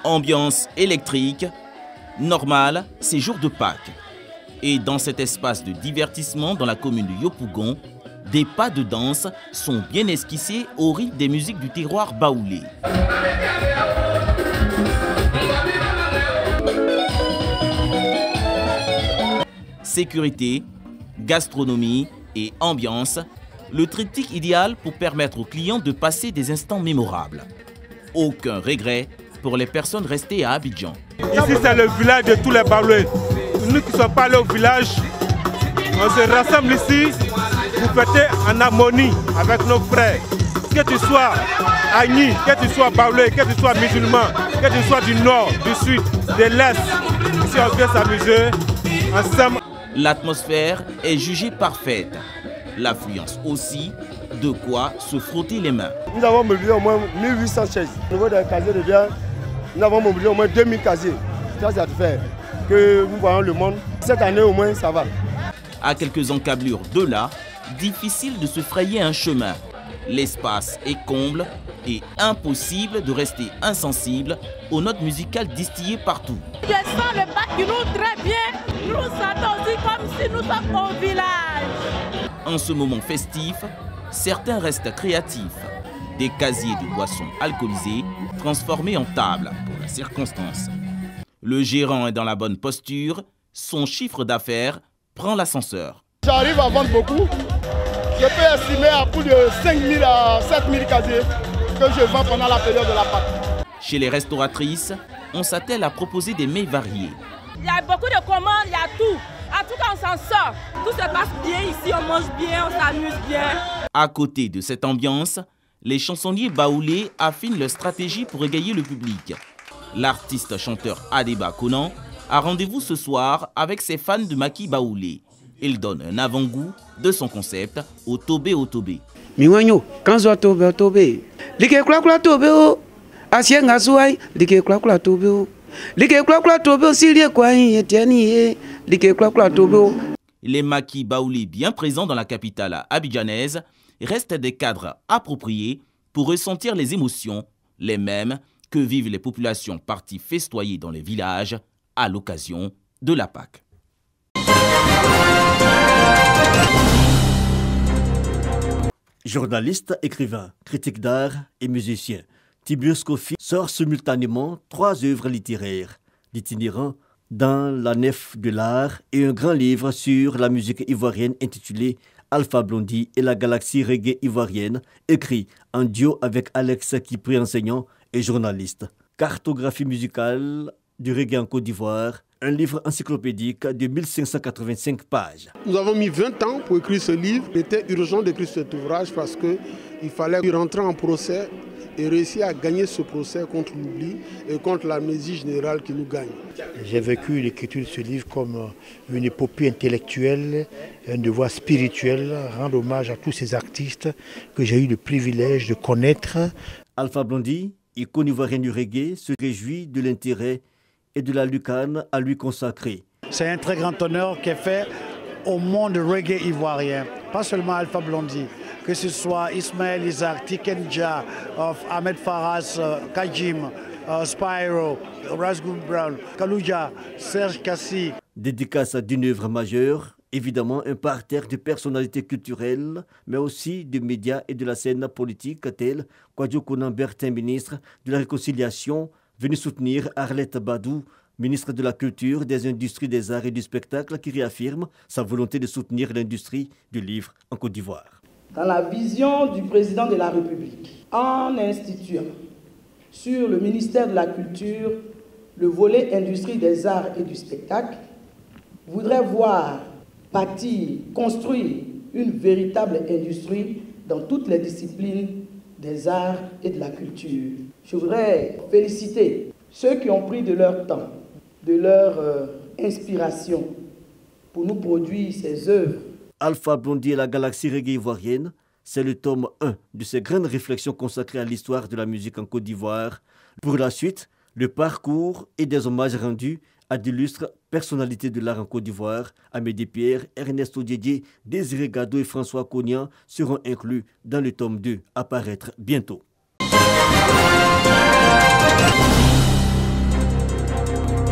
Ambiance électrique, normal, c'est jour de Pâques. Et dans cet espace de divertissement dans la commune de Yopougon, des pas de danse sont bien esquissés au rythme des musiques du terroir baoulé. Sécurité, gastronomie et ambiance, le triptyque idéal pour permettre aux clients de passer des instants mémorables. Aucun regret pour les personnes restées à Abidjan. Ici, c'est le village de tous les Baoulés. Nous qui ne sommes pas allés au village, on se rassemble ici pour fêter en harmonie avec nos frères. Que tu sois Agni, que tu sois Baoulé, que tu sois musulman, que tu sois du nord, du sud, de l'est. Ici, on vient s'amuser ensemble. L'atmosphère est jugée parfaite. L'affluence aussi, de quoi se frotter les mains. Nous avons mobilisé au moins 1800 chaises. Au niveau des casiers de biens, nous avons mobilisé au moins 2000 casiers. Ça fait que nous voyons le monde. Cette année au moins, ça va. À quelques encablures de là, difficile de se frayer un chemin. L'espace est comble et impossible de rester insensible aux notes musicales distillées partout. Je sens le bac qui nous très bien. Nous nous sentons aussi comme si nous sommes au village. En ce moment festif, certains restent créatifs. Des casiers de boissons alcoolisées transformés en table pour la circonstance. Le gérant est dans la bonne posture, son chiffre d'affaires prend l'ascenseur. J'arrive à vendre beaucoup. Je peux estimer à plus de 5 000 à 7 000 casiers que je vends pendant la période de la Pâque. Chez les restauratrices, on s'attelle à proposer des mets variés. Il y a beaucoup de commandes, il y a tout. En tout cas, on s'en sort. Tout se passe bien ici, on mange bien, on s'amuse bien. À côté de cette ambiance, les chansonniers baoulés affinent leur stratégie pour égayer le public. L'artiste chanteur Adeba Konan a rendez-vous ce soir avec ses fans de Maki baoulé. Il donne un avant-goût de son concept au Tobé au Tobé. Miwanyo, kanzo Tobé au Tobé. Like kula kula Tobé o. Asie ngasuai, like kula kula Tobé o. Like kula kula Tobé o silie kwa yetiani, like kula kula Tobé o. Les Maki baoulés bien présents dans la capitale abidjanaise restent des cadres appropriés pour ressentir les émotions, les mêmes que vivent les populations parties festoyer dans les villages à l'occasion de la Pâque. Journaliste, écrivain, critique d'art et musicien, Tibius Kofi sort simultanément 3 œuvres littéraires, L'itinérant dans la nef de l'art et un grand livre sur la musique ivoirienne intitulé Alpha Blondy et la galaxie reggae ivoirienne, écrit en duo avec Alex Kipri, enseignant et journaliste. Cartographie musicale du reggae en Côte d'Ivoire, un livre encyclopédique de 1585 pages. Nous avons mis 20 ans pour écrire ce livre. Il était urgent d'écrire cet ouvrage parce qu'il fallait rentrer en procès et réussir à gagner ce procès contre l'oubli et contre l'amnésie générale qui nous gagne. J'ai vécu l'écriture de ce livre comme une épopée intellectuelle, un devoir spirituel, rendre hommage à tous ces artistes que j'ai eu le privilège de connaître. Alpha Blondy, icône ivoirienne du reggae, se réjouit de l'intérêt et de la lucane à lui consacrer. C'est un très grand honneur qui est fait au monde reggae ivoirien, pas seulement Alpha Blondy, que ce soit Ismaël Isaac, Tikenja, Ahmed Faras, Kajim, Spyro, Razgoon Brown, Kalouja, Serge Kassi. Dédicace d'une œuvre majeure, évidemment un parterre de personnalités culturelles, mais aussi de médias et de la scène politique tels Kwadjo Konan Bertin, ministre de la Réconciliation, venu soutenir Arlette Badou, ministre de la Culture, des Industries, des Arts et du Spectacle, qui réaffirme sa volonté de soutenir l'industrie du livre en Côte d'Ivoire. Dans la vision du président de la République, en instituant sur le ministère de la Culture le volet Industrie des Arts et du Spectacle, voudrait voir bâtir, construire une véritable industrie dans toutes les disciplines des arts et de la culture. Je voudrais féliciter ceux qui ont pris de leur temps, de leur inspiration pour nous produire ces œuvres. Alpha Blondy et la galaxie reggae ivoirienne, c'est le tome 1 de ces grandes réflexions consacrées à l'histoire de la musique en Côte d'Ivoire. Pour la suite, le parcours et des hommages rendus à d'illustres personnalités de l'art en Côte d'Ivoire, Amédée Pierre, Ernesto Didier, Désiré Gado et François Cognan seront inclus dans le tome 2 à paraître bientôt.